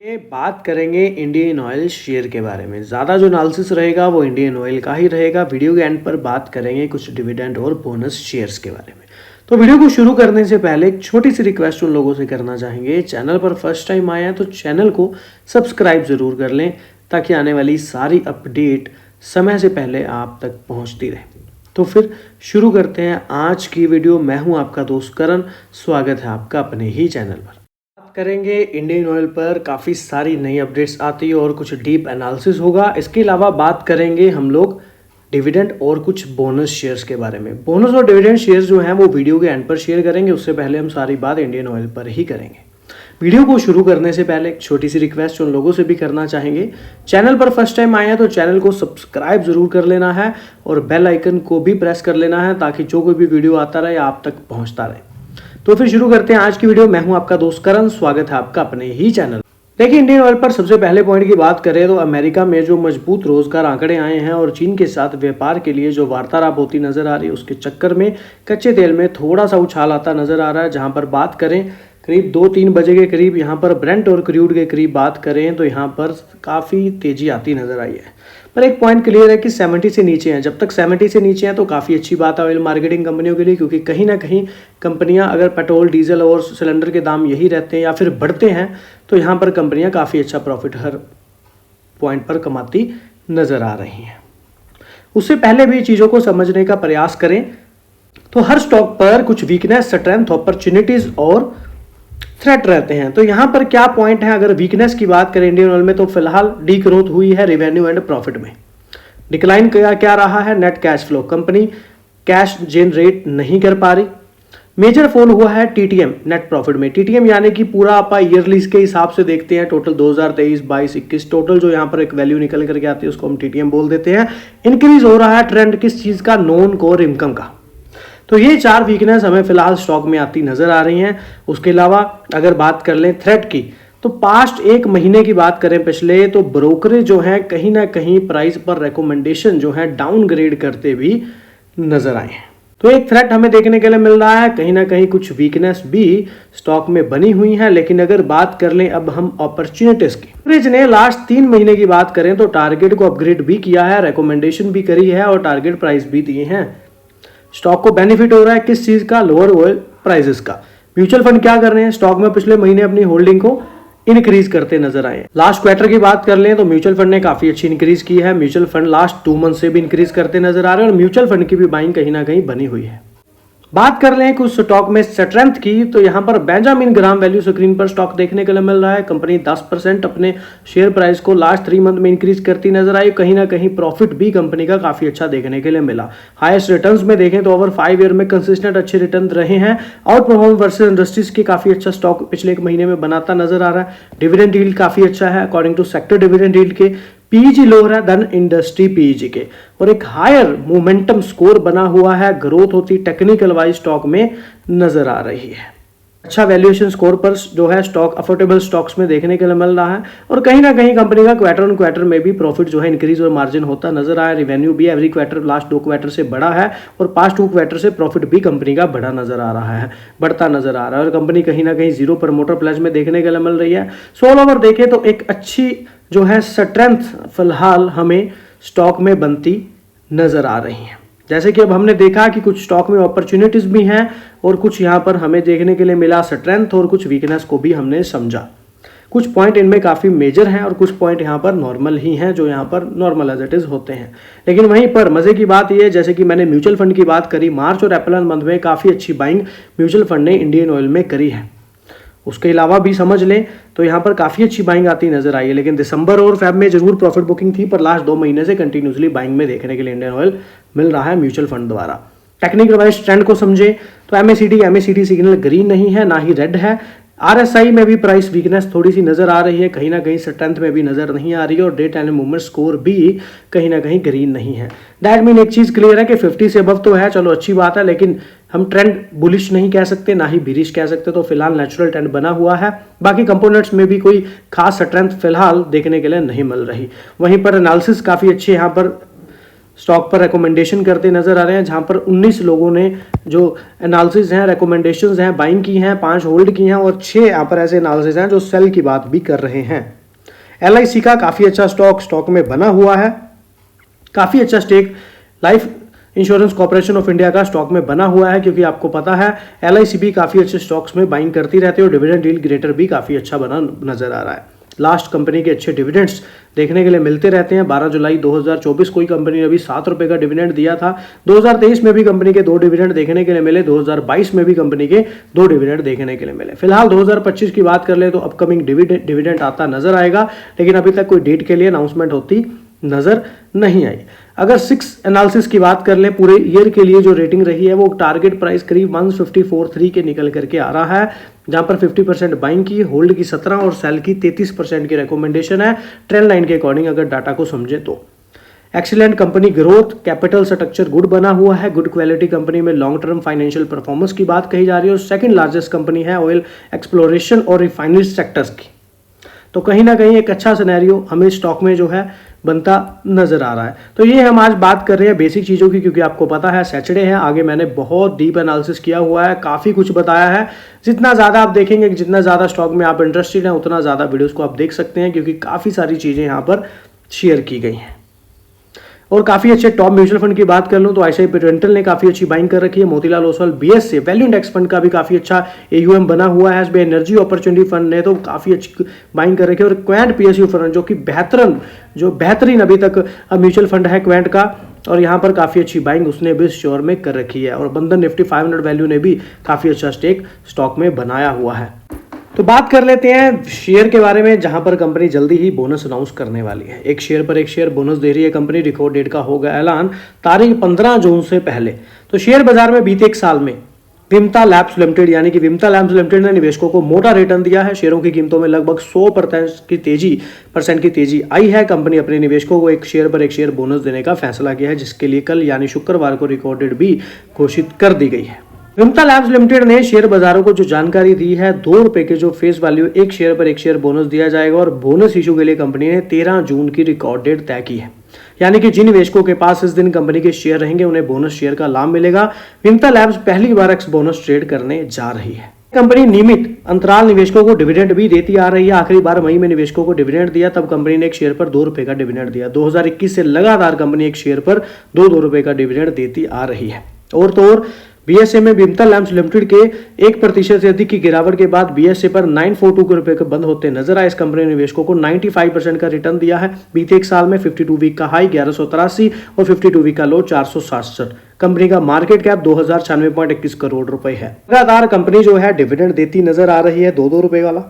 ये बात करेंगे इंडियन ऑयल शेयर के बारे में। ज़्यादा जो एनालिसिस रहेगा वो इंडियन ऑयल का ही रहेगा। वीडियो के एंड पर बात करेंगे कुछ डिविडेंड और बोनस शेयर्स के बारे में। तो वीडियो को शुरू करने से पहले एक छोटी सी रिक्वेस्ट उन लोगों से करना चाहेंगे, चैनल पर फर्स्ट टाइम आए हैं तो चैनल को सब्सक्राइब ज़रूर कर लें ताकि आने वाली सारी अपडेट समय से पहले आप तक पहुँचती रहे। तो फिर शुरू करते हैं आज की वीडियो। मैं हूँ आपका दोस्त करण, स्वागत है आपका अपने ही चैनल पर। करेंगे इंडियन ऑयल पर काफ़ी सारी नई अपडेट्स आती है और कुछ डीप एनालिसिस होगा। इसके अलावा बात करेंगे हम लोग डिविडेंड और कुछ बोनस शेयर्स के बारे में। बोनस और डिविडेंड शेयर्स जो हैं वो वीडियो के एंड पर शेयर करेंगे, उससे पहले हम सारी बात इंडियन ऑयल पर ही करेंगे। वीडियो को शुरू करने से पहले एक छोटी सी रिक्वेस्ट उन लोगों से भी करना चाहेंगे, चैनल पर फर्स्ट टाइम आए हैं तो चैनल को सब्सक्राइब जरूर कर लेना है और बेल आइकन को भी प्रेस कर लेना है ताकि जो कोई भी वीडियो आता रहे आप तक पहुंचता रहे। तो फिर शुरू करते हैं आज की वीडियो। मैं हूं आपका दोस्त करण, स्वागत है आपका अपने ही चैनल। देखिए, इंडियन ऑयल पर सबसे पहले पॉइंट की बात करें तो अमेरिका में जो मजबूत रोजगार आंकड़े आए हैं और चीन के साथ व्यापार के लिए जो वार्तालाप होती नजर आ रही है, उसके चक्कर में कच्चे तेल में थोड़ा सा उछाल आता नजर आ रहा है। जहां पर बात करें करीब 2-3 बजे के करीब यहाँ पर ब्रेंट और क्रूड के करीब बात करें तो यहाँ पर काफ़ी तेजी आती नजर आई है। पर एक पॉइंट क्लियर है कि 70 से नीचे हैं। जब तक 70 से नीचे हैं तो काफ़ी अच्छी बात है ऑयल मार्केटिंग कंपनियों के लिए, क्योंकि कहीं ना कहीं कंपनियां अगर पेट्रोल डीजल और सिलेंडर के दाम यही रहते हैं या फिर बढ़ते हैं तो यहाँ पर कंपनियां काफ़ी अच्छा प्रॉफिट हर पॉइंट पर कमाती नज़र आ रही हैं। उससे पहले भी चीज़ों को समझने का प्रयास करें तो हर स्टॉक पर कुछ वीकनेस, स्ट्रेंथ, अपॉर्चुनिटीज़ और थ्रेट रहते हैं। तो यहाँ पर क्या पॉइंट है, अगर वीकनेस की बात करें इंडियन ऑयल में तो फिलहाल डी ग्रोथ हुई है रेवेन्यू एंड प्रॉफिट में। डिक्लाइन क्या रहा है, net cash flow, company cash generate नहीं कर पा रही। मेजर फॉल हुआ है टीटीएम नेट प्रॉफिट में। टीटीएम यानी कि पूरा आप ईयरली के हिसाब से देखते हैं, टोटल 2023, 22, 21 टोटल जो यहाँ पर एक वैल्यू निकल करके आती है उसको हम टीटीएम बोल देते हैं। इंक्रीज हो रहा है ट्रेंड किस चीज का, नॉन कोर इनकम का। तो ये 4 वीकनेस हमें फिलहाल स्टॉक में आती नजर आ रही हैं। उसके अलावा अगर बात कर लें थ्रेट की तो पास्ट 1 महीने की बात करें पिछले, तो ब्रोकरेज जो है कहीं ना कहीं प्राइस पर रिकमेंडेशन जो है डाउनग्रेड करते भी नजर आए हैं। तो एक थ्रेट हमें देखने के लिए मिल रहा है, कहीं ना कहीं कुछ वीकनेस भी स्टॉक में बनी हुई है। लेकिन अगर बात कर लें अब हम अपॉर्चुनिटीज की, ब्रोकरेज ने लास्ट 3 महीने की बात करें तो टारगेट को अपग्रेड भी किया है, रिकमेंडेशन भी करी है और टारगेट प्राइस भी दिए हैं। स्टॉक को बेनिफिट हो रहा है किस चीज का, लोअर ऑयल प्राइसेस का। म्यूचुअल फंड क्या कर रहे हैं, स्टॉक में पिछले महीने अपनी होल्डिंग को इंक्रीज करते नजर आए। लास्ट क्वार्टर की बात कर लें तो म्यूचुअल फंड ने काफी अच्छी इंक्रीज की है। म्यूचुअल फंड लास्ट 2 मंथ से भी इंक्रीज करते नजर आ रहे हैं और म्यूचुअल फंड की भी बाइंग कहीं ना कहीं बनी हुई है। बात कर लें कुछ स्टॉक में स्ट्रेंथ की तो यहां पर बेंजामिन ग्राहम वैल्यू स्क्रीन पर स्टॉक देखने के लिए मिल रहा है। कंपनी 10% अपने शेयर प्राइस को लास्ट 3 मंथ में इंक्रीज करती नजर आई। कहीं ना कहीं प्रॉफिट भी कंपनी का काफी अच्छा देखने के लिए मिला। हाईएस्ट रिटर्न्स में देखें तो ओवर 5 ईयर में कंसिस्टेंट अच्छे रिटर्न रहे हैं। आउट परफॉर्म वर्सेस इंडस्ट्रीज की काफी अच्छा स्टॉक पिछले 1 महीने में बनाता नजर आ रहा है। डिविडेंड यील्ड काफी अच्छा है according to sector dividend yield के। पीईजी लोअर है देन इंडस्ट्री पीईजी के और एक हायर मोमेंटम स्कोर बना हुआ है। ग्रोथ होती टेक्निकल वाइज स्टॉक में नजर आ रही है। अच्छा वैल्यूएशन स्कोर पर जो है स्टॉक अफोर्डेबल स्टॉक्स में देखने के लिए मिल रहा है और कहीं ना कहीं कंपनी का क्वार्टर ऑन क्वार्टर में भी प्रॉफिट जो है इंक्रीज और मार्जिन होता नजर आया। रेवेन्यू भी एवरी क्वार्टर लास्ट 2 क्वार्टर से बढ़ा है और पास्ट 2 क्वार्टर से प्रॉफिट भी कंपनी का बढ़ा नजर आ रहा है, बढ़ता नजर आ रहा है और कंपनी कहीं ना कहीं 0 प्रमोटर प्लेज में देखने के लिए मिल रही है। ऑल ओवर देखें तो एक अच्छी जो है स्ट्रेंथ फिलहाल हमें स्टॉक में बनती नजर आ रही है। जैसे कि अब हमने देखा कि कुछ स्टॉक में अपॉर्चुनिटीज भी हैं और कुछ यहाँ पर हमें देखने के लिए मिला स्ट्रेंथ और कुछ वीकनेस को भी हमने समझा। कुछ पॉइंट इनमें काफ़ी मेजर हैं और कुछ पॉइंट यहाँ पर नॉर्मल ही हैं जो यहाँ पर नॉर्मल एज इट इज होते हैं। लेकिन वहीं पर मजे की बात यह है, जैसे कि मैंने म्यूचुअल फंड की बात करी, मार्च और अप्रैल मंथ में काफ़ी अच्छी बाइंग म्यूचुअल फंड ने इंडियन ऑयल में करी है। उसके अलावा भी समझ लें तो यहाँ पर काफ़ी अच्छी बाइंग आती नजर आई है। लेकिन दिसंबर और फेब में जरूर प्रॉफिट बुकिंग थी, पर लास्ट 2 महीने से कंटिन्यूसली बाइंग में देखने के लिए इंडियन ऑयल मिल रहा है म्यूचुअल फंड द्वारा। टेक्निकल वाइज ट्रेंड को समझे तो एमएसीडी सिग्नल ग्रीन नहीं है ना ही रेड है। आरएसआई में भी प्राइस वीकनेस थोड़ी सी नजर आ रही है, कहीं ना कहीं स्ट्रेंथ में भी नजर नहीं आ रही है और डे टाइम मूवमेंट स्कोर भी कहीं ना कहीं ग्रीन नहीं है। दैट मीन एक चीज क्लियर है कि 50 से अबव तो है, चलो अच्छी बात है, लेकिन हम ट्रेंड बुलिश नहीं कह सकते ना ही बिरिश कह सकते। तो फिलहाल नेचुरल ट्रेंड बना हुआ है। बाकी कंपोनेंट्स में भी कोई खास स्ट्रेंथ फिलहाल देखने के लिए नहीं मिल रही। वहीं पर एनालिसिस काफी अच्छे यहाँ पर स्टॉक पर रिकमेंडेशन करते नजर आ रहे हैं, जहां पर 19 लोगों ने जो एनालिसिस हैं, रिकमेंडेशंस हैं, बाइंग की हैं, 5 होल्ड की हैं और 6 यहाँ पर ऐसे एनालिसिस हैं जो सेल की बात भी कर रहे हैं। LIC का काफी अच्छा स्टॉक में बना हुआ है, काफी अच्छा stake life insurance corporation of India का स्टॉक में बना हुआ है, क्योंकि आपको पता है LIC भी काफी अच्छे स्टॉक्स में बाइंग करती रहती है और डिविडेंड यील्ड ग्रेटर भी काफी अच्छा बना नजर आ रहा है। लास्ट कंपनी के अच्छे डिविडेंड्स देखने के लिए मिलते रहते हैं। 12 जुलाई 2024 कोई कंपनी ने अभी 7 रुपए का डिविडेंड दिया था। 2023 में भी कंपनी के 2 डिविडेंड देखने के लिए मिले, 2022 में भी कंपनी के 2 डिविडेंड देखने के लिए मिले। फिलहाल 2025 की बात कर ले तो अपकमिंग डिविडेंड आता नजर आएगा, लेकिन अभी तक कोई डेट के लिए अनाउंसमेंट होती नजर नहीं आई। अगर 6 एनालिसिस की बात कर ले पूरे ईयर के लिए, जो रेटिंग रही है वो टारगेट प्राइस करीब 154.3 के निकल करके आ रहा है, जहां पर 50% बाइंग की, होल्ड की 17 और सेल की 33% की रिकमेंडेशन है ट्रेंड लाइन के अकॉर्डिंग अगर डाटा को समझे तो। Excellent company growth, capital structure good बना हुआ है, गुड क्वालिटी कंपनी में लॉन्ग टर्म फाइनेंशियल परफॉर्मेंस की बात कही जा रही है और सेकंड लार्जेस्ट कंपनी है ऑयल एक्सप्लोरेशन और रिफाइनरी सेक्टर्स की। तो कहीं ना कहीं एक अच्छा सिनेरियो हमें स्टॉक में जो है बनता नजर आ रहा है। तो ये हम आज बात कर रहे हैं बेसिक चीज़ों की, क्योंकि आपको पता है सैटरडे है, आगे मैंने बहुत डीप एनालिसिस किया हुआ है, काफ़ी कुछ बताया है। जितना ज़्यादा आप देखेंगे, जितना ज़्यादा स्टॉक में आप इंटरेस्टेड हैं, उतना ज़्यादा वीडियोस को आप देख सकते हैं, क्योंकि काफ़ी सारी चीज़ें यहाँ पर शेयर की गई हैं। और काफी अच्छे टॉप म्यूचुअल फंड की बात कर लूं तो ICICI प्रूडेंशियल ने काफी अच्छी बाइंग कर रखी है, Motilal Oswal BSE value index fund का भी काफी अच्छा AUM बना हुआ है, SBI एनर्जी अपॉर्चुनिटी फंड ने तो काफी अच्छी बाइंग कर रखी है और क्वेंट PSU फंड जो कि बेहतरीन अभी तक म्यूचुअल फंड है क्वेंट का, और यहाँ पर काफी अच्छी बाइंग उसने भी श्योर में कर रखी है। और बंधन निफ्टी 500 वैल्यू ने भी काफी अच्छा स्टेक स्टॉक में बनाया हुआ है। तो बात कर लेते हैं शेयर के बारे में, जहां पर कंपनी जल्दी ही बोनस अनाउंस करने वाली है। एक शेयर पर एक शेयर बोनस दे रही है कंपनी, रिकॉर्ड डेट का होगा ऐलान तारीख 15 जून से पहले। तो शेयर बाजार में बीते एक साल में विमता लैब्स लिमिटेड यानी कि विमता लैब्स लिमिटेड ने निवेशकों को मोटा रिटर्न दिया है। शेयरों की कीमतों में लगभग 100% की तेजी आई है। कंपनी अपने निवेशकों को एक शेयर पर एक शेयर बोनस देने का फैसला किया है, जिसके लिए कल यानी शुक्रवार को रिकॉर्ड डेट भी घोषित कर दी गई है। विमता लैब्स लिमिटेड ने शेयर बाजारों को जो जानकारी दी है, 2 रुपए के जो फेस वैल्यू एक शेयर पर एक शेयर बोनस दिया जाएगा और बोनस इशू के लिए कंपनी ने 13 जून की रिकॉर्ड डेट तय की है। यानी कि जिन निवेशकों के पास इस दिन कंपनी के शेयर रहेंगे उन्हें बोनस शेयर का लाभ मिलेगा। विमता लैब्स पहली बार एक्स बोनस ट्रेड करने जा रही है। कंपनी नियमित अंतराल निवेशकों को डिविडेंड भी देती आ रही है। आखिरी बार मई में निवेशकों को डिविडेंड दिया, तब कंपनी ने एक शेयर पर 2 रुपए का डिविडेंड दिया। 2021 से लगातार कंपनी एक शेयर पर 2 रुपए का डिविडेंड देती आ रही है। और तो और BSE में विमता लैब्स लिमिटेड के 1% से अधिक की गिरावट के बाद BSE पर 942 रुपए के बंद होते नजर आए। इस कंपनी ने निवेशकों को 95% का रिटर्न दिया है। बीते एक साल में 52 वीक का हाई 1183 और 52 वीक का लो 467। कंपनी का मार्केट कैप 2096.21 करोड़ रुपए है। लगातार कंपनी जो है डिविडेंड देती नजर आ रही है 2 रुपए वाला,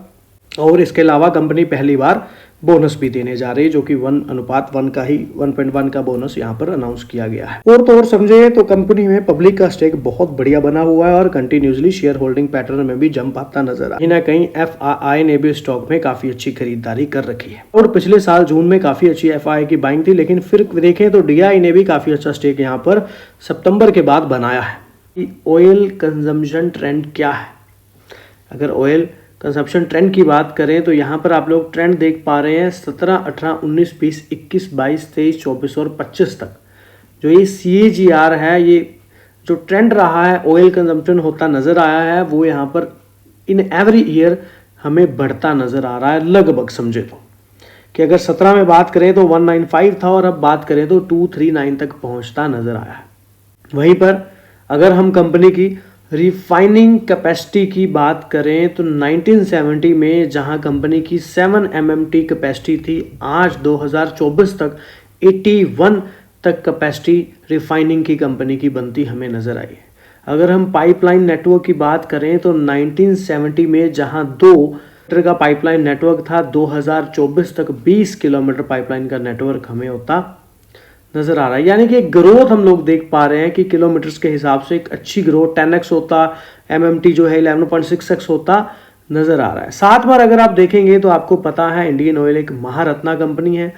और इसके अलावा कंपनी पहली बार बोनस भी देने जा रही है, जो कि 1:1 का ही 1.1 का बोनस यहाँ पर अनाउंस किया गया है। और तो और समझे तो कंपनी में पब्लिक का स्टेक बहुत बढ़िया बना हुआ है और कंटिन्यूसली शेयर होल्डिंग पैटर्न में भी जंप आता नजर आ रहा है। कहीं FII ने भी स्टॉक में काफी अच्छी खरीदारी कर रखी है और पिछले साल जून में काफी अच्छी FII की बाइंग थी, लेकिन फिर देखें तो DI ने भी काफी अच्छा स्टेक यहाँ पर सितंबर के बाद बनाया है। ऑयल कंजम्पशन ट्रेंड क्या है? अगर ऑयल कंजप्शन ट्रेंड की बात करें तो यहाँ पर आप लोग ट्रेंड देख पा रहे हैं 17, 18, 19, 20, 21, 22, 23, 24 और 25 तक जो ये CAGR है, ये जो ट्रेंड रहा है ऑयल कंजम्पशन होता नज़र आया है, वो यहाँ पर इन एवरी ईयर हमें बढ़ता नज़र आ रहा है। लगभग समझे तो कि अगर 17 में बात करें तो 195 था और अब बात करें तो 239 तक पहुँचता नज़र आया है। वहीं पर अगर हम कंपनी की रिफाइनिंग कैपेसिटी की बात करें तो 1970 में जहां कंपनी की 7 MMT कैपेसिटी थी, आज 2024 तक 81 तक कैपेसिटी रिफाइनिंग की कंपनी की बनती हमें नज़र आई है। अगर हम पाइपलाइन नेटवर्क की बात करें तो 1970 में जहां 2 किलोमीटर का पाइपलाइन नेटवर्क था, 2024 तक 20 किलोमीटर पाइपलाइन का नेटवर्क हमें होता नजर आ रहा है। यानी कि एक ग्रोथ हम लोग देख पा रहे हैं कि किलोमीटर्स के हिसाब से एक अच्छी ग्रोथ 10x होता, MMT जो है 11.6x होता नजर आ रहा है। 7 बार अगर आप देखेंगे तो आपको पता है इंडियन ऑयल एक महारत्ना कंपनी है।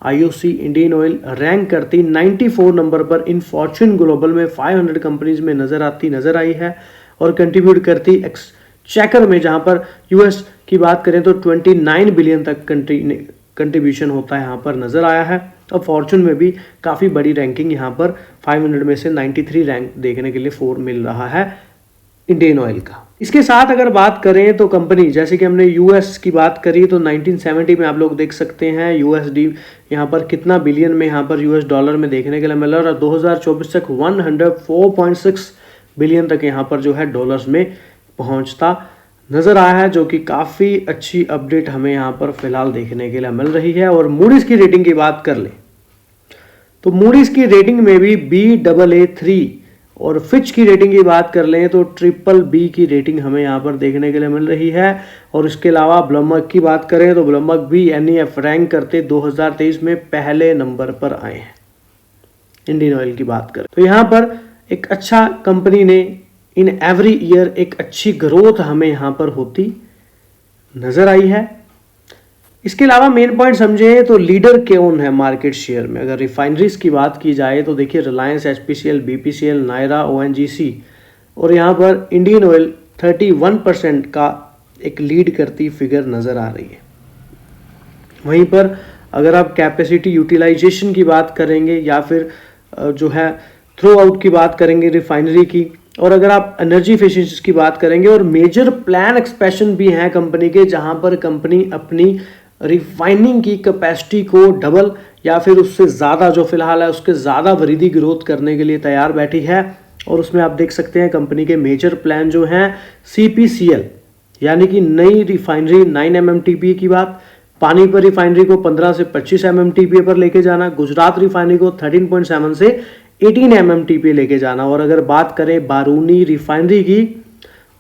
IOC इंडियन ऑयल रैंक करती 94 नंबर पर इन फॉर्च्यून ग्लोबल में 500 कंपनीज में नजर आई है और कंट्रीब्यूट करती एक्सचेकर में, जहां पर US की बात करें तो 29 बिलियन तक कंट्रीब्यूशन होता है यहाँ पर नजर आया है। अब फॉर्चून में भी काफ़ी बड़ी रैंकिंग यहाँ पर 500 में से 93 रैंक देखने के लिए 4 मिल रहा है इंडियन ऑयल का। इसके साथ अगर बात करें तो कंपनी, जैसे कि हमने यूएस की बात करी तो 1970 में आप लोग देख सकते हैं यूएसडी यहाँ पर कितना बिलियन में यहाँ पर यूएस डॉलर में देखने के लिए मिला, और 2024 तक 104.6 बिलियन तक यहाँ पर जो है डॉलर्स में पहुँचता नजर आया है, जो कि काफ़ी अच्छी अपडेट हमें यहाँ पर फिलहाल देखने के लिए मिल रही है। और मूडीज की रेटिंग की बात कर लें तो मूडीज की रेटिंग में भी Baa3, और फिच की रेटिंग की बात कर लें तो BBB की रेटिंग हमें यहाँ पर देखने के लिए मिल रही है। और इसके अलावा ब्लूमबर्ग की बात करें तो ब्लूमबर्ग भी NEF रैंक करते 2023 में पहले नंबर पर आए हैं। इंडियन ऑयल की बात करें तो यहाँ पर एक अच्छा कंपनी ने इन एवरी ईयर एक अच्छी ग्रोथ हमें यहाँ पर होती नजर आई है। इसके अलावा मेन पॉइंट समझे तो लीडर कौन है मार्केट शेयर में। अगर रिफाइनरीज की बात की जाए तो देखिए Reliance, HPCL, BPCL, Naira, ONGC, और यहाँ पर इंडियन ऑयल 31% का एक लीड करती फिगर नजर आ रही है। वहीं पर अगर आप कैपेसिटी यूटिलाइजेशन की बात करेंगे या फिर जो है थ्रू आउट की बात करेंगे रिफाइनरी की, और अगर आप एनर्जी एफिशिएंसी की बात करेंगे, और मेजर प्लान एक्सपेंशन भी हैं कंपनी के, जहां पर कंपनी अपनी रिफाइनिंग की कैपेसिटी को डबल या फिर उससे ज़्यादा जो फिलहाल है उसके ज़्यादा वृद्धि ग्रोथ करने के लिए तैयार बैठी है। और उसमें आप देख सकते हैं कंपनी के मेजर प्लान जो हैं CPCL यानी कि नई रिफाइनरी 9 MMTPA की बात, पानीपत रिफाइनरी को 15 से 25 MMTPA पर लेके जाना, गुजरात रिफाइनरी को 13.7 से 18 MMTPA लेके जाना, और अगर बात करें बारूनी रिफाइनरी की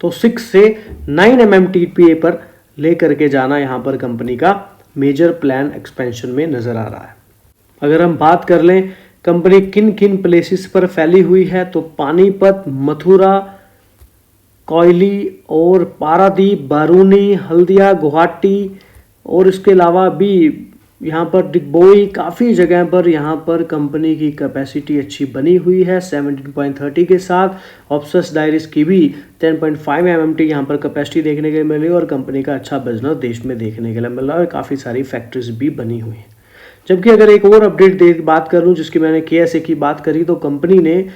तो 6 से 9 MMTPA पर लेकर के जाना यहाँ पर कंपनी का मेजर प्लान एक्सपेंशन में नजर आ रहा है। अगर हम बात कर लें कंपनी किन किन प्लेसेस पर फैली हुई है तो पानीपत, मथुरा, कोयली और पारादीप, बारूनी, हल्दिया, गुवाहाटी, और इसके अलावा भी यहाँ पर डिगबोई, काफ़ी जगह पर यहाँ पर कंपनी की कैपेसिटी अच्छी बनी हुई है 17.30 के साथ। ऑप्सस डायरीज की भी 10.5 MMT यहाँ पर कैपेसिटी देखने के लिए मिली, और कंपनी का अच्छा बिजनेस देश में देखने के लिए मिल रहा है, और काफ़ी सारी फैक्ट्रीज भी बनी हुई हैं। जबकि अगर एक और अपडेट बात करूँ जिसकी मैंने KSA की बात करी तो कंपनी ने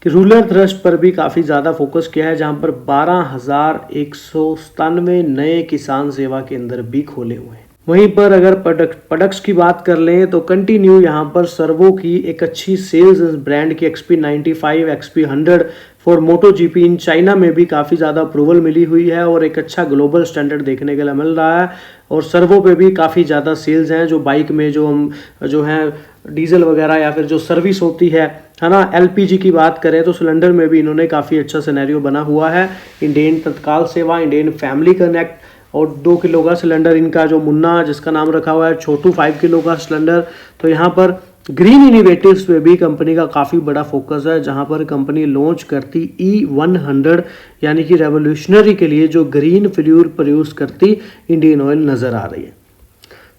रूरल थ्रस्ट पर भी काफ़ी ज़्यादा फोकस किया है, जहाँ पर 12,197 नए किसान सेवा केंद्र भी खोले हुए हैं। वहीं पर अगर प्रोडक्ट्स की बात कर लें तो कंटिन्यू यहाँ पर सर्वो की एक अच्छी सेल्स ब्रांड की XP95, XP100 for MotoGP in China में भी काफ़ी ज़्यादा अप्रूवल मिली हुई है, और एक अच्छा ग्लोबल स्टैंडर्ड देखने के लिए मिल रहा है। और सर्वो पे भी काफ़ी ज़्यादा सेल्स हैं, जो बाइक में जो हैं डीजल वगैरह या फिर जो सर्विस होती है ना, LPG की बात करें तो सिलेंडर में भी इन्होंने काफ़ी अच्छा सिनेरियो बना हुआ है। इंडियन तत्काल सेवा, इंडियन फैमिली कनेक्ट, और 2 किलो का सिलेंडर इनका जो मुन्ना जिसका नाम रखा हुआ है, छोटू 5 किलो का सिलेंडर। तो यहाँ पर ग्रीन इनोवेटिव्स पे भी कंपनी का काफ़ी बड़ा फोकस है, जहाँ पर कंपनी लॉन्च करती E100 यानी कि रेवोल्यूशनरी के लिए जो ग्रीन फ्यूल प्रोड्यूस करती इंडियन ऑयल नज़र आ रही है।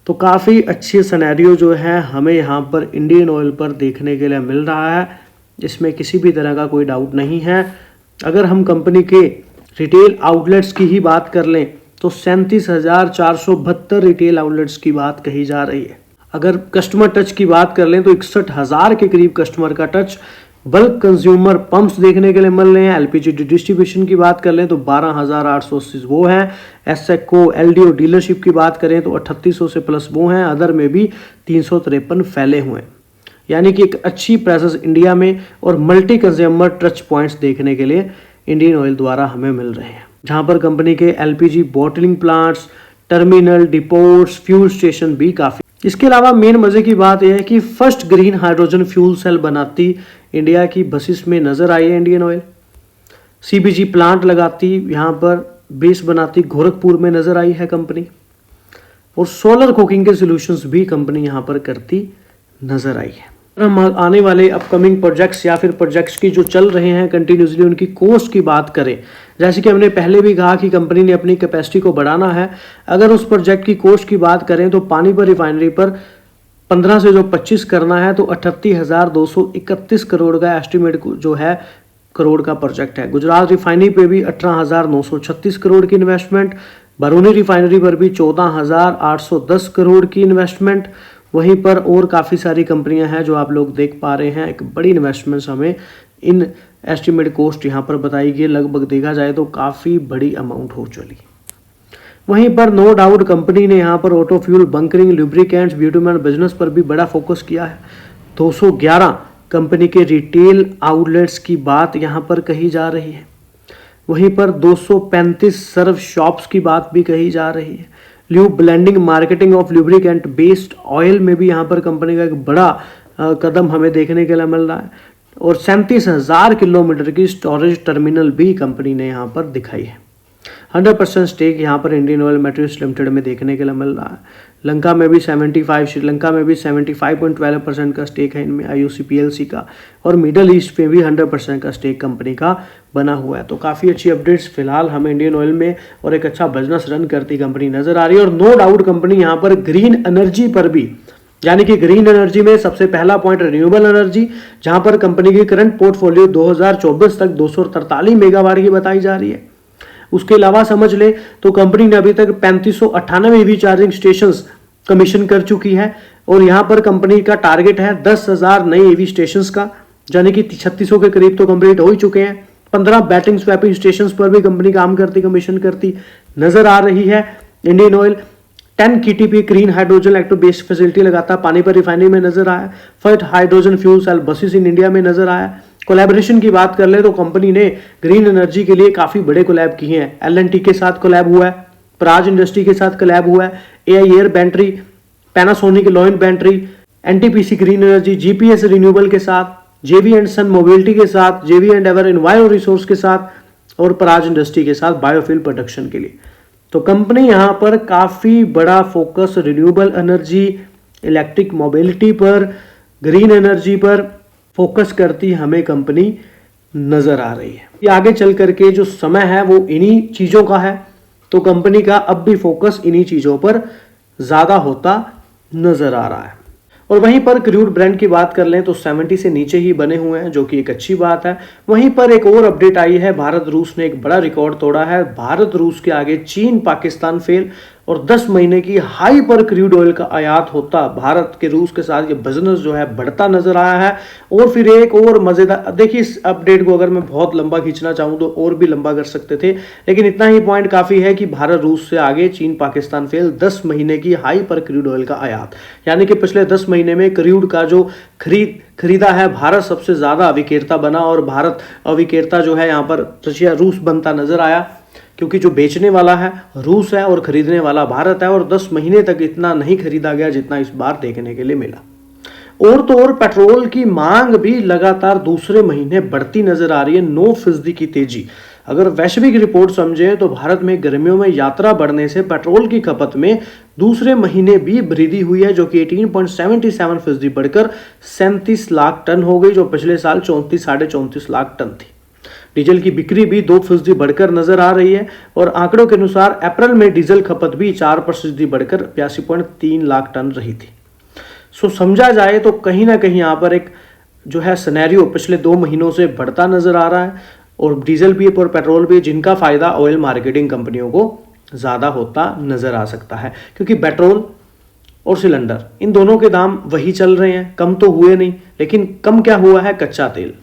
तो काफ़ी अच्छी सिनेरियो जो है हमें यहाँ पर इंडियन ऑयल पर देखने के लिए मिल रहा है, इसमें किसी भी तरह का कोई डाउट नहीं है। अगर हम कंपनी के रिटेल आउटलेट्स की ही बात कर लें तो 37,472 रिटेल आउटलेट्स की बात कही जा रही है। अगर कस्टमर टच की बात कर लें तो 61,000 के करीब कस्टमर का टच बल्क कंज्यूमर पंप्स देखने के लिए मिल रहे हैं। LPG डिस्ट्रीब्यूशन की बात कर लें तो 12,880 वो हैं। एसएको LDO डीलरशिप की बात करें तो 3800 से प्लस वो हैं। अदर में भी 353 फैले हुए हैं, यानी कि एक अच्छी प्रेजेंस इंडिया में और मल्टी कंज्यूमर टच पॉइंट्स देखने के लिए इंडियन ऑयल द्वारा हमें मिल रहे हैं, जहां पर कंपनी के LPG bottling plants, terminal, depots, fuel station भी काफ़ी। इसके अलावा मेन मजे की बात यह है कि first green hydrogen fuel cell बनाती इंडिया की बसेस में नजर आई है इंडियन ऑयल। CBG प्लांट लगाती यहाँ पर बेस बनाती गोरखपुर में नजर आई है कंपनी, और सोलर कुकिंग के सॉल्यूशंस भी कंपनी यहाँ पर करती नजर आई है। हम आने वाले अपकमिंग प्रोजेक्ट्स या फिर प्रोजेक्ट्स की जो चल रहे हैं कंटिन्यूसली उनकी कोस्ट की बात करें, जैसे कि हमने पहले भी कहा कि कंपनी ने अपनी कैपेसिटी को बढ़ाना है। अगर उस प्रोजेक्ट की कोस्ट की बात करें तो पानीपत रिफाइनरी पर 15 से जो 25 करना है तो 38,231 करोड़ का एस्टिमेट जो है करोड़ का प्रोजेक्ट है। गुजरात रिफाइनरी पे भी 18,936 करोड़ की इन्वेस्टमेंट, बरौनी रिफाइनरी पर भी 14,810 करोड़ की इन्वेस्टमेंट, वहीं पर और काफ़ी सारी कंपनियां हैं जो आप लोग देख पा रहे हैं। एक बड़ी इन्वेस्टमेंट्स हमें इन एस्टिमेट कॉस्ट यहाँ पर बताई गई, लगभग देखा जाए तो काफ़ी बड़ी अमाउंट हो चली। वहीं पर नो डाउट कंपनी ने यहाँ पर auto fuel, bunkering, lubricants, bitumen business पर भी बड़ा फोकस किया है। 211 कंपनी के रिटेल आउटलेट्स की बात यहाँ पर कही जा रही है। वहीं पर 235 सर्व शॉप्स की बात भी कही जा रही है। Lube blending, marketing of lubricant based oil में भी यहाँ पर कंपनी का एक बड़ा कदम हमें देखने के लिए मिल रहा है। और 37,000 किलोमीटर की स्टोरेज टर्मिनल भी कंपनी ने यहाँ पर दिखाई है। 100% स्टेक यहाँ पर इंडियन ऑयल मेटेरियल्स लिमिटेड में देखने के लिए मिल रहा है। लंका में भी 75.12% का स्टेक है इनमें IOC PLC का, और मिडल ईस्ट में भी 100% का स्टेक कंपनी का बना हुआ है। तो काफ़ी अच्छी अपडेट्स फिलहाल हमें इंडियन ऑयल में और एक अच्छा बिजनेस रन करती कंपनी नजर आ रही है। और नो डाउट कंपनी यहाँ पर ग्रीन एनर्जी पर भी, यानी कि ग्रीन एनर्जी में सबसे पहला पॉइंट रिन्यूएबल एनर्जी, जहां पर कंपनी की करंट पोर्टफोलियो 2024 तक 243 मेगावाट की बताई जा रही है। उसके अलावा समझ ले तो कंपनी ने अभी तक 3598 EV चार्जिंग स्टेशंस कमीशन कर चुकी है। और यहां पर कंपनी का टारगेट है 10,000 नए EV स्टेशंस का, यानी कि 3600 के करीब तो कंप्लीट हो ही चुके हैं। 15 बैटरी स्वैपिंग स्टेशंस पर भी कंपनी काम करती, कमीशन करती नजर आ रही है। Indian oil 10 KTP green hydrogen electro based facility लगाता पानी पर रिफाइनरी में नजर आया। First hydrogen fuel cell buses in India में नजर आया। कोलैबोरेशन की बात कर ले तो कंपनी ने ग्रीन एनर्जी के लिए काफी बड़े कोलैब किए हैं। L&T के साथ कोलैब हुआ है, प्राज इंडस्ट्री के साथ कोलैब हुआ है, AI air battery, Panasonic lion battery, NTPC green energy, GPS renewable के साथ, JV एंड सन मोबिलिटी के साथ, JV एंड एवर इन्वायरो रिसोर्स के साथ, और प्राज इंडस्ट्री के साथ बायोफ्यूल प्रोडक्शन के लिए। तो कंपनी यहाँ पर काफी बड़ा focus renewable energy, electric mobility पर, ग्रीन एनर्जी पर फोकस करती हमें कंपनी नजर आ रही है। ये आगे चल करके जो समय है वो इन्हीं चीजों का है, तो कंपनी का अब भी फोकस इन्हीं चीजों पर ज्यादा होता नजर आ रहा है। और वहीं पर क्रूड ब्रांड की बात कर लें तो 70 से नीचे ही बने हुए हैं, जो कि एक अच्छी बात है। वहीं पर एक और अपडेट आई है, भारत रूस ने एक बड़ा रिकॉर्ड तोड़ा है। भारत रूस के आगे चीन, पाकिस्तान फेल, और 10 महीने की हाई पर क्रूड ऑयल का आयात होता भारत के रूस के साथ ये बिजनेस जो है बढ़ता नजर आया है। और फिर एक और मजेदार, देखिए इस अपडेट को अगर मैं बहुत लंबा खींचना चाहूं तो और भी लंबा कर सकते थे, लेकिन इतना ही पॉइंट काफी है कि भारत रूस से आगे चीन, पाकिस्तान फेल, 10 महीने की हाई पर क्रूड ऑयल का आयात, यानी कि पिछले 10 महीने में क्रूड का जो खरीदा है भारत सबसे ज्यादा अविक्रेता बना, और भारत अविक्रेता जो है यहाँ पर रशिया, रूस बनता नजर आया, क्योंकि जो बेचने वाला है रूस है और खरीदने वाला भारत है। और 10 महीने तक इतना नहीं खरीदा गया जितना इस बार देखने के लिए मिला। और तो और पेट्रोल की मांग भी लगातार दूसरे महीने बढ़ती नजर आ रही है, 9% की तेजी। अगर वैश्विक रिपोर्ट समझे तो भारत में गर्मियों में यात्रा बढ़ने से पेट्रोल की खपत में दूसरे महीने भी वृद्धि हुई है, जो कि 18.77% बढ़कर 37 लाख टन हो गई, जो पिछले साल 34.34 लाख टन थी। डीजल की बिक्री भी 2% बढ़कर नजर आ रही है, और आंकड़ों के अनुसार अप्रैल में डीजल खपत भी 4% बढ़कर 82.3 लाख टन रही थी। सो समझा जाए तो कहीं ना कहीं यहाँ पर एक जो है सिनेरियो पिछले 2 महीनों से बढ़ता नजर आ रहा है, और डीजल भी और पेट्रोल भी, जिनका फायदा ऑयल मार्केटिंग कंपनियों को ज्यादा होता नजर आ सकता है, क्योंकि पेट्रोल और सिलेंडर इन दोनों के दाम वही चल रहे हैं, कम तो हुए नहीं। लेकिन कम क्या हुआ है? कच्चा तेल।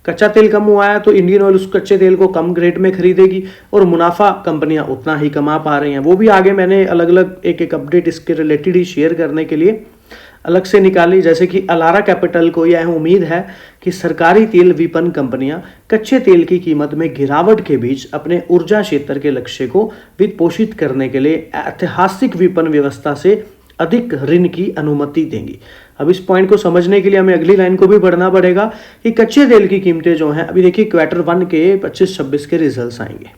कच्चा तेल कम हुआ है तो इंडियन ऑयल उस कच्चे तेल को कम रेट में खरीदेगी, और मुनाफा कंपनियां उतना ही कमा पा रही हैं। वो भी आगे मैंने अलग अलग एक अपडेट इसके रिलेटेड ही शेयर करने के लिए अलग से निकाली, जैसे कि अलारा कैपिटल को यह उम्मीद है कि सरकारी तेल विपणन कंपनियां कच्चे तेल की कीमत में गिरावट के बीच अपने ऊर्जा क्षेत्र के लक्ष्य को वित्त पोषित करने के लिए ऐतिहासिक विपणन व्यवस्था से अधिक ऋण की अनुमति देंगी। अब इस पॉइंट को समझने के लिए हमें अगली लाइन को भी बढ़ना पड़ेगा कि कच्चे तेल की कीमतें जो हैं, अभी देखिए Q1 के 25-26 के रिजल्ट्स आएंगे,